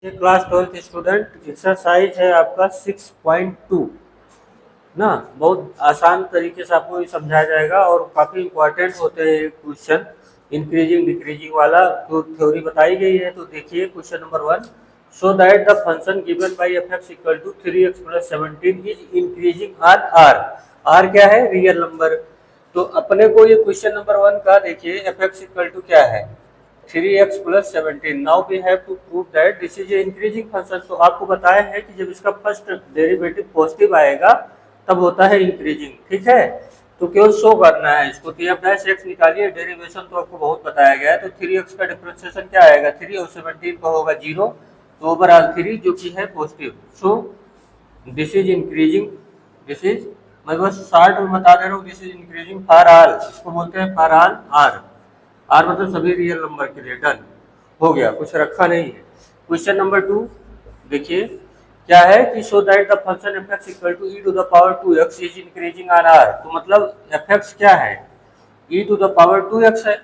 ये class 12th student exercise है आपका 6.2 ना। बहुत आसान तरीके से आपको ये समझाया जाएगा और काफ़ी इंपॉर्टेंट होते हैं क्वेश्चन इंक्रीजिंग डिक्रीजिंग वाला। तो थ्योरी बताई गई है। तो देखिए question number 1, show that the function given by f x equal to 3x plus 17 is increasing on R. R क्या है? Real number. तो अपने को ये क्वेश्चन नंबर 1 का देखिए एफ एक्स इक्वल टू क्या है? 3x plus 17। Now we have to prove that this is a increasing function. तो आपको बताया है कि जब इसका फर्स्ट डेरिवेटिव पॉजिटिव आएगा तब होता है इंक्रीजिंग। ठीक है, तो केवल शो करना है इसको। तो एफ डैश एक्स निकालिए, डेरिवेशन तो आपको बहुत बताया गया है। तो 3x का डिफरेंशिएशन क्या आएगा? 3 और 17 का होगा 0, तो ओवरऑल 3 जो कि है positive. So this is increasing, this is, मैं बस शॉर्ट में बता दे रहा हूँ, this is increasing for all. इसको बोलते हैं फॉर ऑल आर। आर मतलब सभी रियल नंबर के लिए। डन हो गया, कुछ रखा नहीं है। क्वेश्चन नंबर 2 देखिए क्या है कि show that the function f x equal to e to the power 2x is increasing on R. तो मतलब एफ एक्स क्या है? ई टू द पावर 2x है।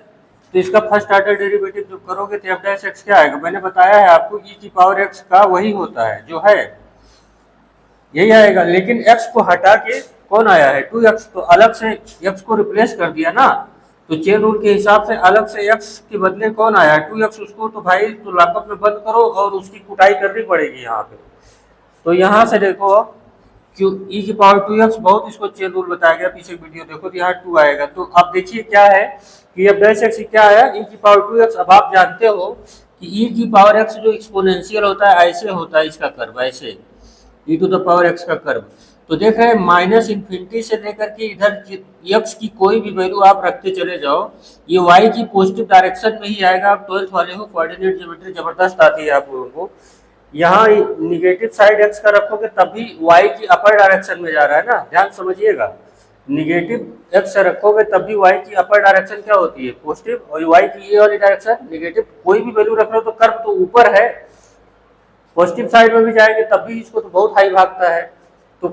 तो इसका फर्स्ट ऑर्डर डेरिवेटिव जो करोगे तो एफ डैश एक्स क्या आएगा? मैंने बताया है आपको ई की पावर x का वही होता है जो है, यही आएगा। लेकिन x को हटा के कौन आया है? 2x। तो अलग से x को रिप्लेस कर दिया ना। तो चेन रूल के हिसाब से अलग से x के बदले कौन आया है? 2x। उसको तो भाई तो लॉकअप में बंद करो और उसकी कुटाई करनी पड़ेगी यहाँ पे। तो यहाँ से देखो क्यों e की पावर 2x, बहुत इसको चेन रूल बताया गया, पीछे वीडियो देखो तो यहाँ 2 आएगा। तो अब देखिए क्या है कि अब डैश एक्स क्या आया? e की पावर 2x। अब आप जानते हो कि e की पावर x जो एक्सपोनेंशियल होता है ऐसे होता है, इसका कर्व ऐसे, e to the power x का कर्व। तो देख रहे हैं माइनस इन्फिनिटी से लेकर के इधर x की कोई भी वैल्यू आप रखते चले जाओ, ये y की पॉजिटिव डायरेक्शन में ही आएगा। आप 12th वाले हो, कोऑर्डिनेट ज्योमेट्री जबरदस्त आती है आप लोगों को। यहाँ निगेटिव साइड x का रखोगे तभी y की अपर डायरेक्शन में जा रहा है ना, ध्यान समझिएगा। निगेटिव x से रखोगे तभी y की अपर डायरेक्शन क्या होती है? पॉजिटिव। और y की ये वाली डायरेक्शन निगेटिव। कोई भी वैल्यू रख लो तो कर्व तो ऊपर है, पॉजिटिव साइड में भी जाएंगे तब भी इसको तो बहुत हाई भागता है। तो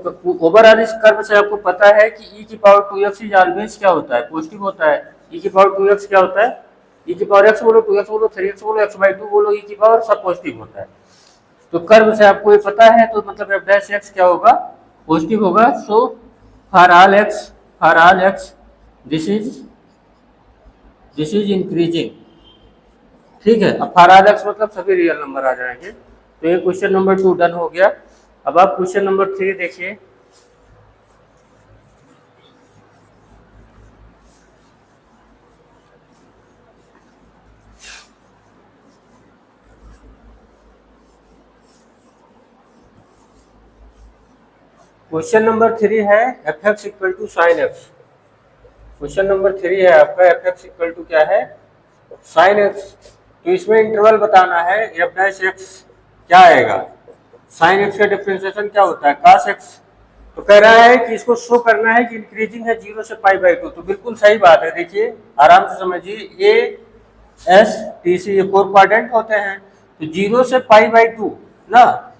ओवरऑल इस कर्व से आपको पता है कि e की पावर 2x इज ऑलवेज क्या होता है? पॉजिटिव होता है। e की पावर 2x क्या होता है? e की पावर x बोलो, 2x बोलो, 3x बोलो, x/2 बोलो, e की पावर सब पॉजिटिव होता है। तो कर्व से आपको ये पता है, तो मतलब f डैश x क्या होगा? पॉजिटिव होगा। So for all x this is increasing. ठीक है, अब फॉर ऑल x मतलब सभी रियल नंबर आ जाएंगे। तो ये क्वेश्चन नंबर 2 डन हो गया। अब आप क्वेश्चन नंबर 3 देखिए। क्वेश्चन नंबर 3 है f x equal to sine x. Question number 3 है आपका एफ एक्स इक्वल टू क्या है? Sine x. तो इसमें इंटरवल बताना है, एफ डैश एक्स क्या आएगा? साइन एक्स का डिफरेंशिएशन क्या होता है? Cos x. तो कह रहा है कि इसको शो करना है कि इंक्रीजिंग है 0 से π/2। तो बिल्कुल सही बात है, देखिए आराम से समझिए। ए एस टी सी ये 4 क्वाड्रेंट होते हैं। तो 0 से π/2 ना,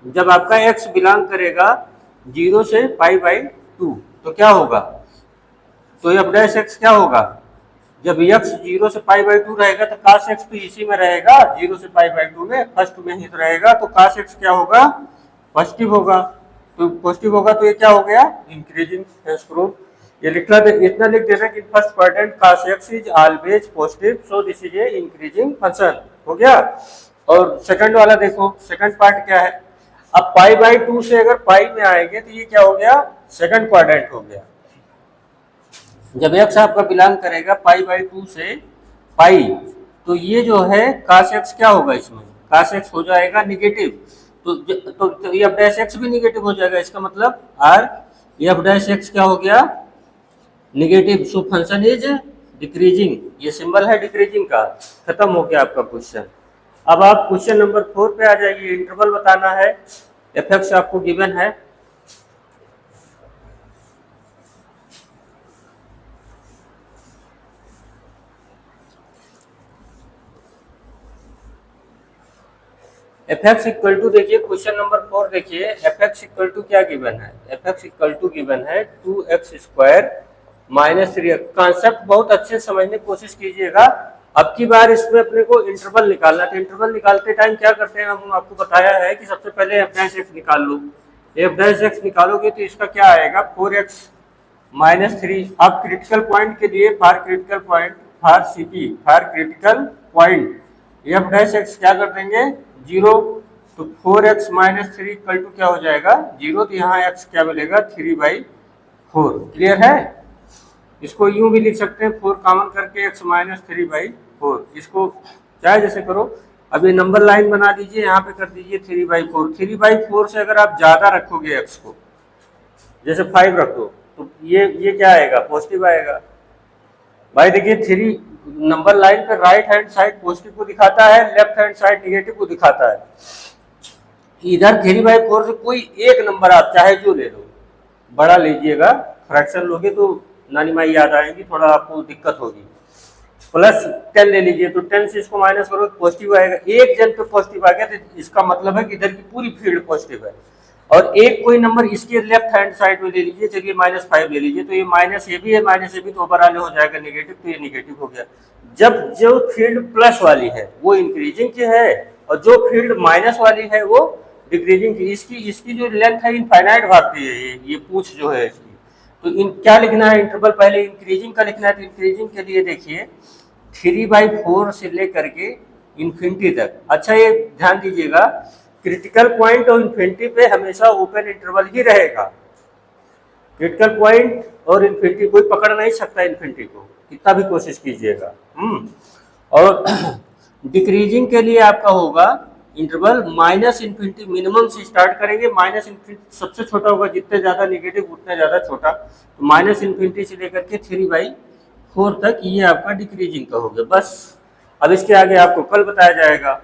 जब आपका x बिलोंग करेगा 0 से π/2 तो क्या होगा? तो एफ डैश एक्स क्या होगा? जब x 0 से π/2 रहेगा तो cos x तो इसी में रहेगा, 0 से π/2 में फर्स्ट में ही तो रहेगा। तो cos x क्या होगा? पॉजिटिव होगा। तो पॉजिटिव होगा तो ये क्या हो गया? इंक्रीजिंग। ये लिखना, इतना लिख देना कि first quadrant cos x is always positive, so this is a increasing function. हो गया। और सेकंड वाला देखो, सेकंड पार्ट क्या है? अब π/2 से अगर पाई में आएंगे तो ये क्या हो गया? सेकंड क्वाड्रेंट हो गया। जब x आपका बिलोंग करेगा π/2 से पाई, तो ये जो है cos x क्या होगा? इसमें cos x हो जाएगा निगेटिव। तो एफ डैश एक्स भी निगेटिव हो जाएगा। इसका मतलब आर एफ डैश एक्स क्या हो गया? Negative. So function is decreasing. ये सिंबल है डिक्रीजिंग का। खत्म हो गया आपका क्वेश्चन। अब आप क्वेश्चन नंबर 4 पे आ जाइए। इंटरवल बताना है, एफ एक्स आपको गिवन है। एफ एक्स इक्वल टू देखिए क्वेश्चन नंबर 4 देखिए, एफ एक्स इक्वल टू क्या गिवन है? F x equal to given है 2x² - 3x। कॉन्सेप्ट बहुत अच्छे से समझने की कोशिश कीजिएगा। अब की बार इसमें अपने को इंटरवल निकालना है। तो इंटरवल निकालते टाइम क्या करते हैं, हम आपको बताया है कि सबसे पहले एफ डैश एक्स निकाल लो। एफ डैश एक्स निकालोगे तो इसका क्या आएगा, 4x-3। अब क्रिटिकल पॉइंट के लिए for critical point, for CP, for critical point F dash x क्या कर देंगे, 0। तो 4x-3 इक्वल टू क्या हो जाएगा, 0। तो यहाँ x क्या मिलेगा, 3/4। क्लियर है। इसको यूं भी लिख सकते हैं, 4 कॉमन करके x-3/4। इसको चाहे जैसे करो। अब ये नंबर लाइन बना दीजिए, यहाँ पे कर दीजिए 3/4। 3/4 से अगर आप ज्यादा रखोगे x को, जैसे 5 रख दो, तो ये क्या आएगा, पॉजिटिव आएगा। भाई देखिए, 3 नंबर लाइन पे राइट हैंड साइड पॉजिटिव को दिखाता है, लेफ्ट हैंड साइड निगेटिव को दिखाता है। इधर 3/4 से कोई एक नंबर आप चाहे जो ले लो, बड़ा लीजिएगा। फ्रैक्शन लोगे तो नानी माई याद आएंगी, थोड़ा आपको दिक्कत होगी। +10 ले लीजिए, तो 10 से इसको माइनस करो तो पॉजिटिव आएगा। एक जन पे पॉजिटिव आ गया तो इसका मतलब है कि इधर की पूरी फील्ड पॉजिटिव है। और एक कोई नंबर इसके लेफ्ट हैंड साइड में ले लीजिए, चलिए -5 ले लीजिए, तो ये माइनस ये भी है, माइनस ये भी, तो ओवरऑल हो जाएगा नेगेटिव, तो ये नेगेटिव हो गया। जब जो फील्ड प्लस वाली है वो इंक्रीजिंग की है, और जो फील्ड माइनस वाली है वो डिक्रीजिंग की। इसकी जो लेंथ है इनफाइनाइट भागती है, ये पूंछ जो है इसकी। तो इन क्या लिखना है, इंटरवल पहले इंक्रीजिंग का लिखना है। तो इंक्रीजिंग के लिए देखिए 3/4 से लेकर के इन्फिनिटी तक। अच्छा, ये ध्यान दीजिएगा, क्रिटिकल पॉइंट और इन्फिनिटी पे हमेशा ओपन इंटरवल ही रहेगा। क्रिटिकल पॉइंट और इन्फिनिटी कोई पकड़ नहीं सकता इन्फिनिटी को, कितना भी कोशिश कीजिएगा। और डिक्रीजिंग के लिए आपका होगा इंटरवल -इन्फिनिटी, मिनिमम से स्टार्ट करेंगे। -इन्फिनिटी सबसे छोटा होगा, जितने ज्यादा नेगेटिव उतने ज्यादा छोटा। तो -इन्फिनिटी से लेकर के 3/4 तक ये आपका डिक्रीजिंग का हो गया। बस अब इसके आगे आपको कल बताया जाएगा।